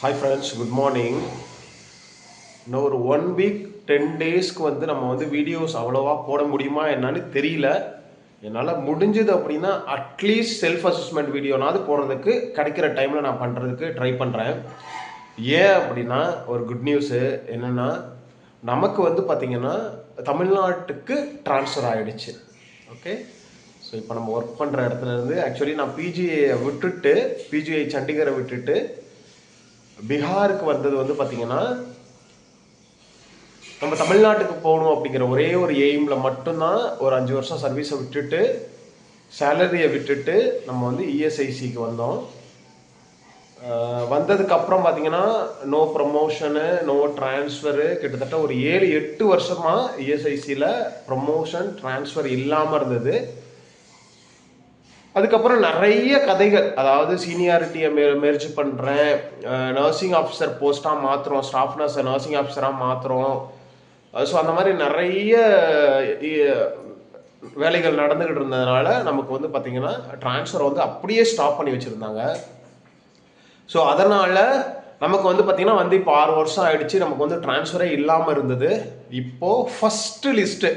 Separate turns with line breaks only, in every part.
Hi friends, good morning. இன்னும் ஒரு 1 week 10 டேஸ்க்கு நம்ம வீடியோஸ் அவ்வளோவா போட முடியுமா என்னன்னு தெரியல. என்னால் முடிஞ்சது அப்படின்னா அட்லீஸ்ட் செல்ஃப் அசஸ்மெண்ட் வீடியோனாவது போடுறதுக்கு கிடைக்கிற டைமில் நான் பண்ணுறதுக்கு ட்ரை பண்ணுறேன். ஏன் அப்படின்னா ஒரு குட் நியூஸு என்னென்னா, நமக்கு பார்த்திங்கன்னா தமிழ்நாட்டுக்கு ட்ரான்ஸ்ஃபர் ஆகிடுச்சு. ஓகே, ஸோ இப்போ நம்ம ஒர்க் பண்ணுற இடத்துலேருந்து ஆக்சுவலி நான் பிஜிஐ சண்டிகரை விட்டுட்டு பீகாருக்கு வந்தது பார்த்திங்கன்னா, நம்ம தமிழ்நாட்டுக்கு போகணும் அப்படிங்கிற ஒரே ஒரு எய்மில் மட்டும்தான் ஒரு 5 வருஷம் சர்வீஸை விட்டுட்டு சேலரியை விட்டுட்டு நம்ம இஎஸ்ஐசிக்கு வந்தோம். வந்ததுக்கப்புறம் பார்த்திங்கன்னா நோ ப்ரமோஷனு, நோ ட்ரான்ஸ்ஃபரு. கிட்டத்தட்ட ஒரு 7-8 வருஷமாக இஎஸ்ஐசியில் ப்ரமோஷன் ட்ரான்ஸ்ஃபர் இல்லாமல் இருந்தது. அதுக்கப்புறம் நிறைய கதைகள், அதாவது சீனியாரிட்டியை மெர்ஜ் பண்ணுறேன், நர்சிங் ஆஃபீஸர் போஸ்ட்டாக மாற்றுறோம், ஸ்டாஃப் நர்ஸை நர்சிங் ஆஃபீஸராக மாற்றுறோம். ஸோ அந்த மாதிரி நிறைய வேலைகள் நடந்துக்கிட்டு இருந்ததுனால நமக்கு பார்த்திங்கன்னா ட்ரான்ஸ்ஃபர் அப்படியே ஸ்டாப் பண்ணி வச்சுருந்தாங்க. ஸோ அதனால் நமக்கு பார்த்திங்கன்னா இப்போ 6 வருஷம் ஆகிடுச்சு, நமக்கு ட்ரான்ஸ்ஃபரே இல்லாமல் இருந்தது. இப்போது ஃபஸ்ட்டு லிஸ்ட்டு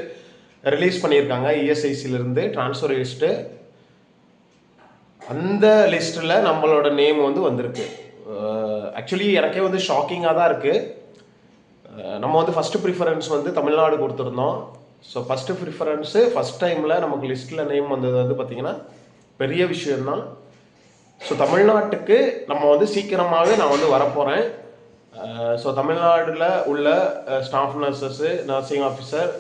ரிலீஸ் பண்ணியிருக்காங்க இஎஸ்ஐசியிலேருந்து, ட்ரான்ஸ்ஃபர் லிஸ்ட்டு. அந்த லிஸ்ட்டில் நம்மளோட நேம் வந்திருக்கு. ஆக்சுவலி எனக்கே ஷாக்கிங்காக தான் இருக்குது. நம்ம ஃபஸ்ட்டு ப்ரிஃபரன்ஸ் தமிழ்நாடு கொடுத்துருந்தோம். ஸோ ஃபஸ்ட்டு ப்ரிஃபரன்ஸு ஃபஸ்ட் டைமில் நமக்கு லிஸ்ட்டில் நேம் வந்தது பார்த்திங்கன்னா பெரிய விஷயம்தான். ஸோ தமிழ்நாட்டுக்கு நம்ம சீக்கிரமாகவே நான் வரப்போகிறேன். ஸோ தமிழ்நாட்டில் உள்ள staff nurses, nursing officer,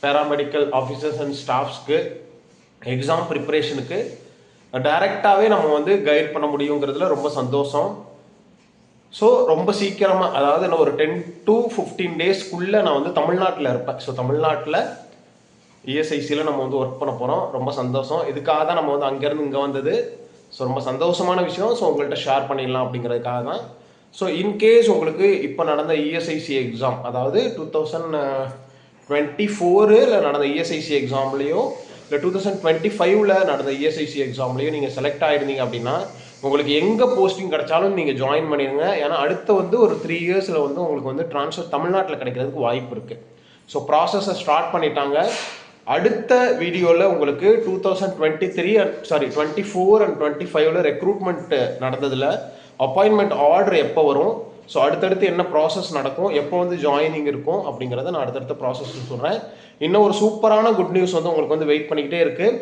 paramedical officers and ஸ்டாஃப்ஸ்க்கு எக்ஸாம் ப்ரிப்பரேஷனுக்கு டைரெக்டாகவே நம்ம கைட் பண்ண முடியுங்கிறதுல ரொம்ப சந்தோஷம். ஸோ ரொம்ப சீக்கிரமாக, அதாவது நான் ஒரு 10 to 15 டேஸ்க்குள்ளே நான் தமிழ்நாட்டில் இருப்பேன். ஸோ தமிழ்நாட்டில் இஎஸ்ஐசியில் நம்ம ஒர்க் பண்ண போகிறோம். ரொம்ப சந்தோஷம். இதுக்காக தான் நம்ம அங்கேருந்து இங்கே வந்தது. ஸோ ரொம்ப சந்தோஷமான விஷயம். ஸோ உங்கள்கிட்ட ஷேர் பண்ணிடலாம் அப்படிங்கிறதுக்காக தான். ஸோ இன்கேஸ் உங்களுக்கு இப்போ நடந்த இஎஸ்ஐசி எக்ஸாம், அதாவது 2024 நடந்த இஎஸ்ஐசி எக்ஸாம்லேயும் இல்லை 2025 நடந்த இஎஸ்ஐசி எக்ஸாம்லேயும் நீங்கள் செலக்ட் ஆகிருந்தீங்க அப்படின்னா உங்களுக்கு எங்கே போஸ்டிங் கிடைச்சாலும் நீங்கள் ஜாயின் பண்ணிடுங்க. ஏன்னா அடுத்த ஒரு 3 இயர்ஸில் உங்களுக்கு ட்ரான்ஸ்ஃபர் தமிழ்நாட்டில் கிடைக்கிறதுக்கு வாய்ப்பு இருக்குது. ஸோ ப்ராசஸை ஸ்டார்ட் பண்ணிட்டாங்க. அடுத்த வீடியோவில் உங்களுக்கு 2024 and 25 ரெக்ரூட்மெண்ட் நடந்ததில் அப்பாயின்மெண்ட் ஆர்டர் எப்போ வரும், ஸோ அடுத்தடுத்து என்ன ப்ராசஸ் நடக்கும், எப்போ ஜாயினிங் இருக்கும் அப்படிங்கிறத நான் அடுத்தடுத்த ப்ராசஸ் சொல்கிறேன். இன்னும் ஒரு சூப்பரான குட் நியூஸ் உங்களுக்கு வெயிட் பண்ணிக்கிட்டே இருக்குது.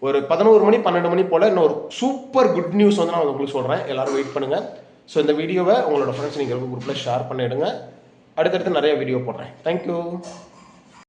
ஒரு 11 மணி 12 மணி போல் இன்னும் ஒரு சூப்பர் குட் நியூஸ் நான் உங்களுக்கு சொல்கிறேன். எல்லோரும் வெயிட் பண்ணுங்கள். ஸோ இந்த வீடியோவை உங்களோட ஃப்ரெண்ட்ஸ் நீங்கள் குரூப்பில் ஷேர் பண்ணிவிடுங்க. அடுத்தடுத்து நிறைய வீடியோ போடுறேன். தேங்க்யூ.